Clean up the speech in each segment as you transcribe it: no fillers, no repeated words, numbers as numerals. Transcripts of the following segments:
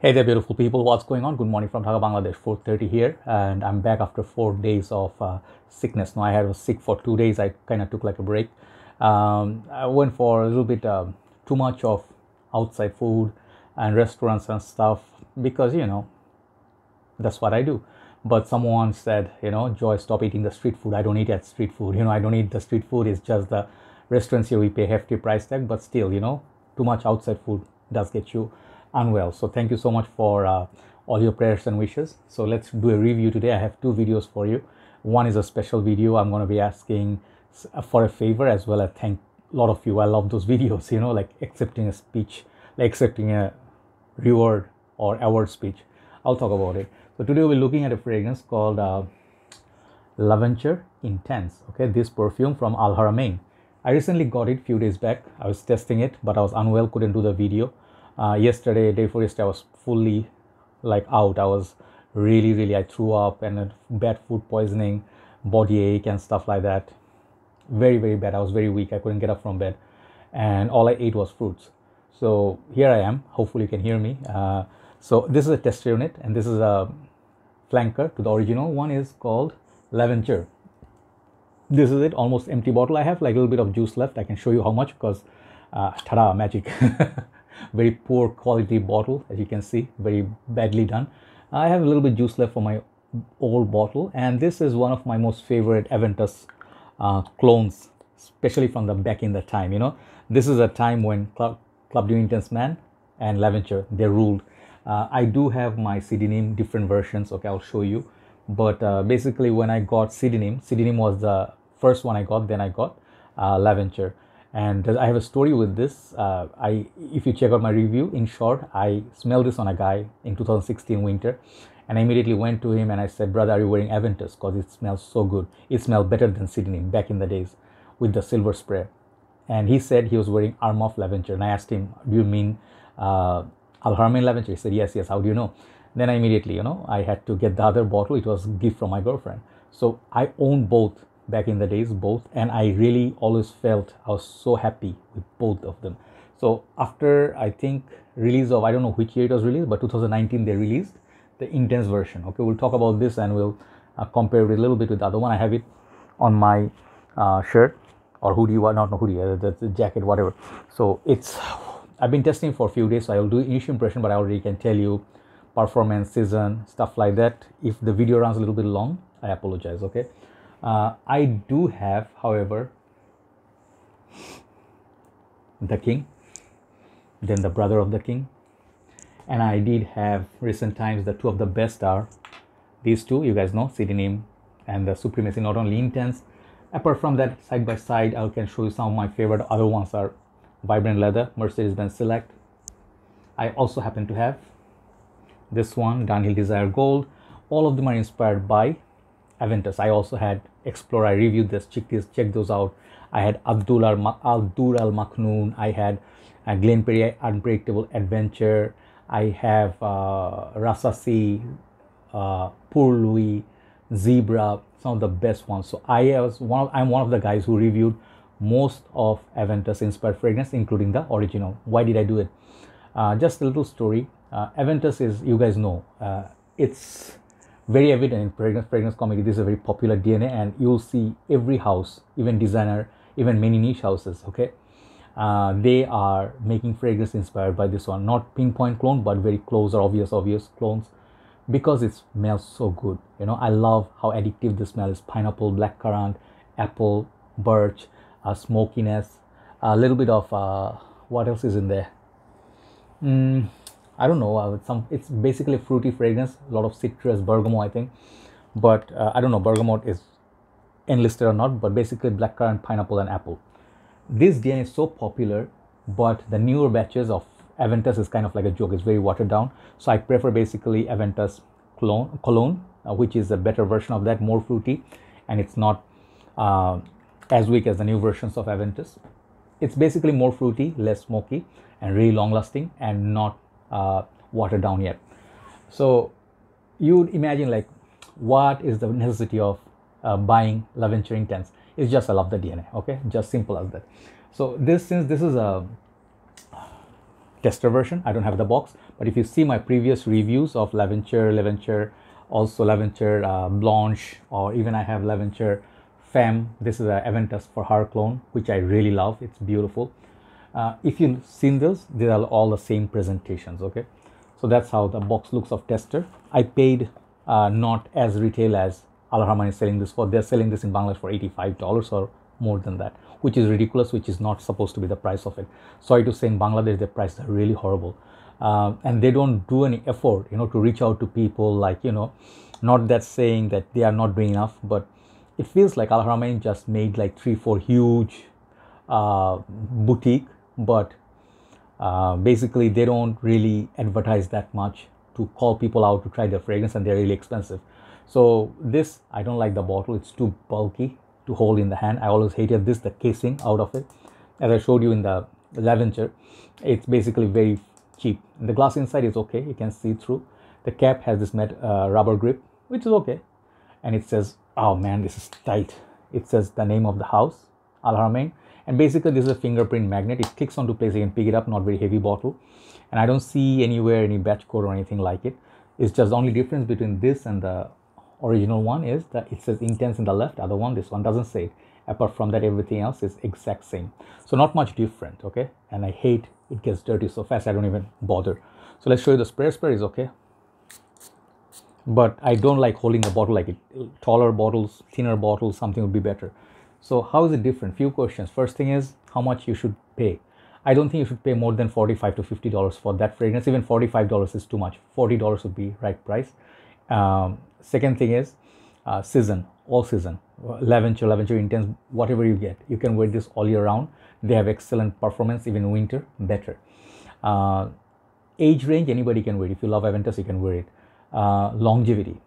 Hey there, beautiful people. What's going on? Good morning from Dhaka, Bangladesh. 4:30 here, and I'm back after 4 days of sickness. No, I was sick for 2 days. I kind of took like a break. I went for a little bit too much of outside food and restaurants and stuff because that's what I do. But someone said, Joy, stop eating the street food. I don't eat at street food. I don't eat the street food. It's just the restaurants here we pay hefty price tag. But still, too much outside food does get you unwell. So thank you so much for all your prayers and wishes. So let's do a review today. I have two videos for you. One is a special video. I'm going to be asking for a favor as well as thank a lot of you. I love those videos, like accepting a speech, like accepting a reward or award speech. I'll talk about it. So today we're looking at a fragrance called L'aventure Intense. Okay, this perfume from Al Haramain. I recently got it few days back. I was testing it, but I was unwell, couldn't do the video. Yesterday, day before yesterday, I was fully like out. I was really, I threw up and bad food poisoning, body ache and stuff like that. Very bad. I was very weak. I couldn't get up from bed, and all I ate was fruits. So here I am. Hopefully you can hear me. So this is a tester unit, and this is a flanker to the original one. Is called L'aventure. This is it, almost empty bottle. I have like a little bit of juice left. I can show you how much because tada, magic. Very poor quality bottle, as you can see, very badly done. I have a little bit juice left for my old bottle, and this is one of my most favorite Aventus clones, especially from the back in the time. This is a time when Club de Intense Man and L'aventure, they ruled. I do have my Pseudonym different versions. Okay, I'll show you. But basically, when I got Pseudonym was the first one I got. Then I got L'aventure. And I have a story with this. If you check out my review, in short, I smelled this on a guy in 2016 winter, and I immediately went to him and I said, "Brother, are you wearing Aventus? Because it smells so good. It smelled better than Pseudonym back in the days with the silver spray." And he said he was wearing Arm of L'aventure, and I asked him, "Do you mean Al Haramain L'aventure?" He said, "Yes. How do you know?" Then I immediately, I had to get the other bottle. It was a gift from my girlfriend. So I own both. Back in the days, both, and I really always felt I was so happy with both of them. So after, I think, release of, I don't know which year it was released, but 2019 they released the intense version. Okay, we'll talk about this and we'll compare it a little bit with the other one. I have it on my shirt or hoodie, not hoodie, the jacket, whatever. So I've been testing for a few days, so I'll do initial impression, but I already can tell you performance, season, stuff like that. If the video runs a little bit long, I apologize. Okay. I do have, however, the King, then the brother of the King, and I did have recent times the two of the best are these two. You guys know Pseudonym and the Supremacy, not only intense. Apart from that, side by side, I can show you some of my favorite other ones are Vibrant Leather, Mercedes-Benz Select. I also happen to have this one, Dunhill Desire Gold. All of them are inspired by Aventus. I also had Explorer. I reviewed this. Check those out. I had Abdul Al Maknoon. I had Glen Perry Unbreakable Adventure. I have Rasasi, Pour Louis, Zebra. Some of the best ones. So I'm one of the guys who reviewed most of Aventus inspired fragrance, including the original. Why did I do it? Just a little story. Aventus is, you guys know, it's very evident in fragrance community. This is a very popular DNA, and you'll see every house, even designer, even many niche houses, okay, they are making fragrance inspired by this one. Not pinpoint clone, but very close or obvious clones, because it smells so good. I love how addictive the smell is. Pineapple, blackcurrant, apple, birch, smokiness, a little bit of what else is in there? I don't know. It's basically a fruity fragrance, a lot of citrus, bergamot, I think. But I don't know, bergamot is enlisted or not, but basically blackcurrant, pineapple, and apple. This DNA is so popular, but the newer batches of Aventus is kind of like a joke. It's very watered down. So I prefer basically Aventus Cologne, which is a better version of that, more fruity, and it's not as weak as the new versions of Aventus. It's basically more fruity, less smoky, and really long lasting, and not watered down yet. So you would imagine, like, what is the necessity of buying L'aventure Intense? It's just I love the DNA. Okay, just simple as that. So since this is a tester version. I don't have the box, but if you see my previous reviews of Leventure, also Leventure Blanche, or even I have Leventure Femme. This is a Aventus for her clone, which I really love. It's beautiful. If you've seen those, they are all the same presentations. Okay, so that's how the box looks of tester. I paid not as retail as Al Haramain is selling this for. They're selling this in Bangladesh for $85 or more than that, which is ridiculous, which is not supposed to be the price of it. Sorry to say, in Bangladesh, the prices are really horrible. And they don't do any effort, to reach out to people, like, not that saying that they are not doing enough, but it feels like Al Haramain just made like 3-4 huge boutique, but basically they don't really advertise that much to call people out to try their fragrance, and they're really expensive. So this, I don't like the bottle. It's too bulky to hold in the hand. I always hated this, the casing out of it. As I showed you in the Leventure, it's basically very cheap. The glass inside is okay, you can see through. The cap has this rubber grip, which is okay. And it says, oh man, this is tight. It says the name of the house, Al Haramain. And basically this is a fingerprint magnet. It clicks onto place, you can pick it up, not very heavy bottle. And I don't see anywhere any batch code or anything like it. It's just the only difference between this and the original one is that it says Intense in the left, other one, this one doesn't say it. Apart from that, everything else is exact same. So not much different, okay? And I hate it gets dirty so fast, I don't even bother. So let's show you the spray. Spray is okay. But I don't like holding the bottle like it. Taller bottles, thinner bottles, something would be better. So how is it different? Few questions. First thing is how much you should pay. I don't think you should pay more than $45 to $50 for that fragrance. Even $45 is too much. $40 would be right price. Second thing is season, all season. Leventure Intense, whatever you get, you can wear this all year round. They have excellent performance, even winter, better. Age range, anybody can wear it. If you love Aventus, you can wear it. Longevity.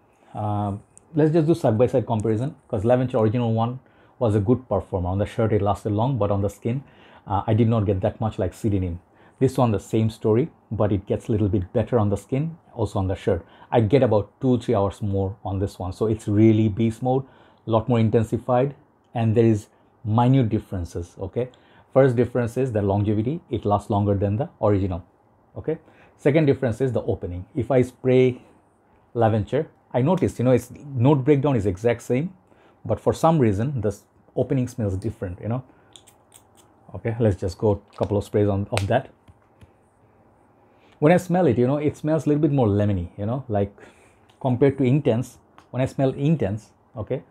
Let's just do side-by-side comparison, because Leventure original one was a good performer. On the shirt, it lasted long, but on the skin, I did not get that much like Sidinim. This one, the same story, but it gets a little bit better on the skin, also on the shirt. I get about 2-3 hours more on this one. So it's really beast mode, a lot more intensified, and there is minute differences, okay? First difference is the longevity. It lasts longer than the original, okay? Second difference is the opening. If I spray Leventure, I noticed, its note breakdown is exact same, but for some reason, the opening smells different, Okay, let's just go a couple of sprays of that. When I smell it, it smells a little bit more lemony, like compared to Intense. When I smell Intense, okay,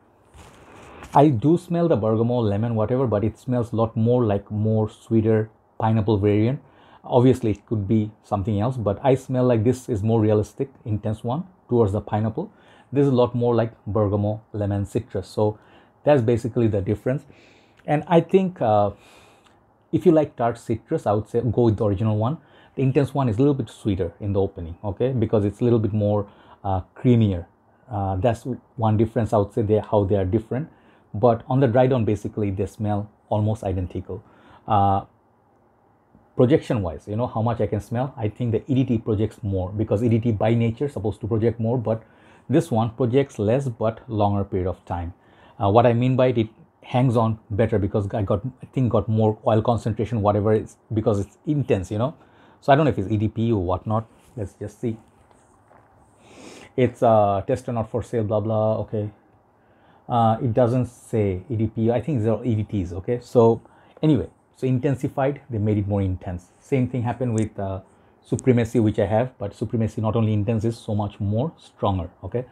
I do smell the bergamot, lemon, whatever, but it smells a lot more like more sweeter pineapple variant. Obviously, it could be something else, but I smell like this is more realistic, Intense one, towards the pineapple. This is a lot more like bergamot, lemon, citrus. So that's basically the difference. And I think if you like tart citrus, I would say go with the original one. The Intense one is a little bit sweeter in the opening, okay, because it's a little bit more creamier. That's one difference I would say, how they are different. But on the dry down, basically they smell almost identical. Projection wise, how much I can smell, I think the EDT projects more, because EDT by nature is supposed to project more, but this one projects less but longer period of time. What I mean by it hangs on better, because I think got more oil concentration, whatever it's, because it's intense, So I don't know if it's EDP or whatnot. Let's just see. It's tester not for sale, blah blah. Okay. It doesn't say EDP. I think they're EDTs. Okay. So anyway, so intensified, they made it more intense. Same thing happened with Supremacy, which I have, but Supremacy not only intense, is so much more stronger. Okay.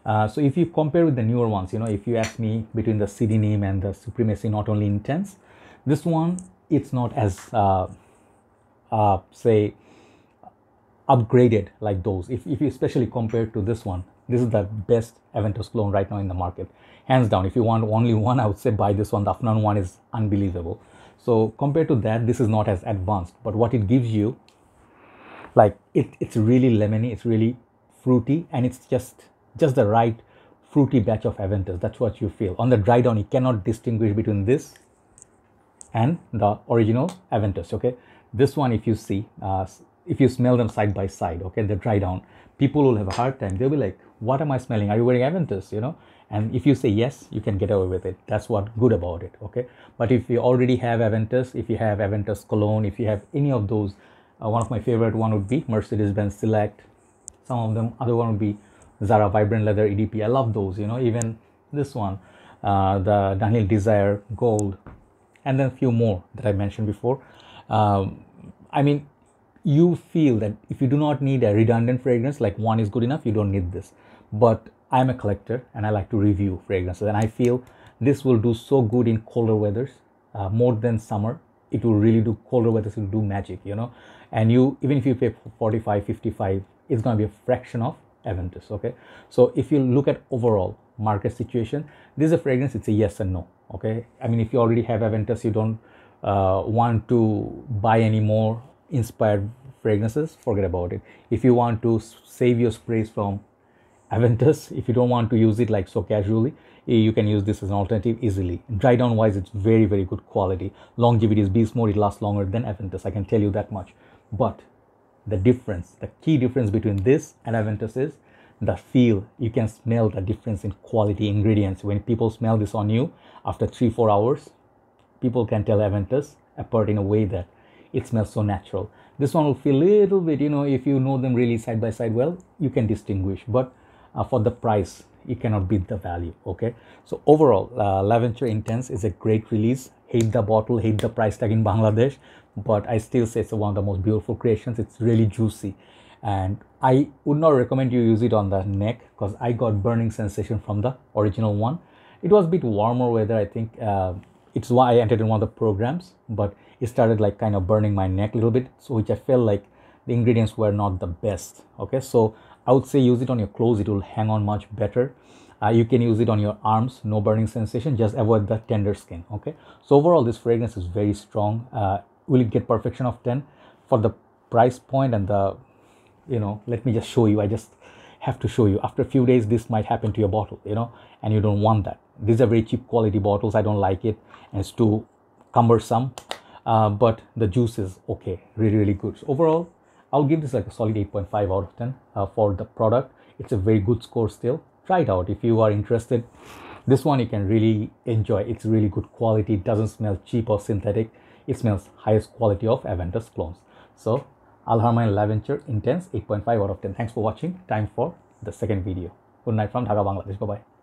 So if you compare with the newer ones, if you ask me between the Sidinim and the Supremacy, not only intense, this one, it's not as say upgraded like those. If you especially compare to this one, this is the best Aventus clone right now in the market, hands down. If you want only one, I would say buy this one. The Afnan one is unbelievable. So compared to that, this is not as advanced, but what it gives you, like it's really lemony, it's really fruity, and it's just the right fruity batch of Aventus. That's what you feel. On the dry down, you cannot distinguish between this and the original Aventus. Okay, this one, if you see, if you smell them side by side, okay, the dry down, people will have a hard time. They'll be like, what am I smelling? Are you wearing Aventus? And if you say yes, you can get away with it. That's what good about it. Okay, but if you already have Aventus, if you have Aventus cologne, if you have any of those One of my favorite one would be Mercedes-Benz Select. Some of them, other one would be Zara Vibrant Leather EDP. I love those, you know, even this one, the Daniel Desire Gold, and then a few more that I mentioned before. I mean, you feel that if you do not need a redundant fragrance, like one is good enough, you don't need this. But I'm a collector and I like to review fragrances, and I feel this will do so good in colder weathers, more than summer. It will really do, colder weathers will do magic, you know. And you, even if you pay 45, 55, it's going to be a fraction of Aventus. Okay, so if you look at overall market situation, this is a fragrance, it's a yes and no. Okay, I mean, if you already have Aventus, you don't want to buy any more inspired fragrances, forget about it. If you want to save your sprays from Aventus, if you don't want to use it like so casually, you can use this as an alternative easily. Dry down wise, it's very, very good quality. Longevity is beast mode, it lasts longer than Aventus, I can tell you that much. But the difference, the key difference between this and Aventus is the feel. You can smell the difference in quality ingredients. When people smell this on you after 3-4 hours, people can tell Aventus apart in a way that it smells so natural. This one will feel a little bit, you know, if you know them really side by side well, you can distinguish. But for the price, you cannot beat the value. Okay, so overall, L'Aventure Intense is a great release. Hate the bottle, hate the price tag in Bangladesh, but I still say it's one of the most beautiful creations. It's really juicy, and I would not recommend you use it on the neck because I got burning sensation from the original one. It was a bit warmer weather, I think. It's why I entered in one of the programs, but it started like kind of burning my neck a little bit, so which I felt like the ingredients were not the best. Okay, so I would say use it on your clothes, it will hang on much better. You can use it on your arms, no burning sensation, just avoid the tender skin. Okay, so overall this fragrance is very strong. Will it get perfection of 10? For the price point and the, you know, let me just show you, I just have to show you. After a few days this might happen to your bottle, you know, and you don't want that. These are very cheap quality bottles, I don't like it, and it's too cumbersome, but the juice is okay, really, really good. So overall, I'll give this like a solid 8.5 out of 10 for the product. It's a very good score still. Try it out if you are interested. This one you can really enjoy. It's really good quality. It doesn't smell cheap or synthetic. It smells highest quality of Aventus clones. So Alharma L'Aventure Intense 8.5 out of 10. Thanks for watching. Time for the second video. Good night from Dhaka, Bangladesh. Bye bye.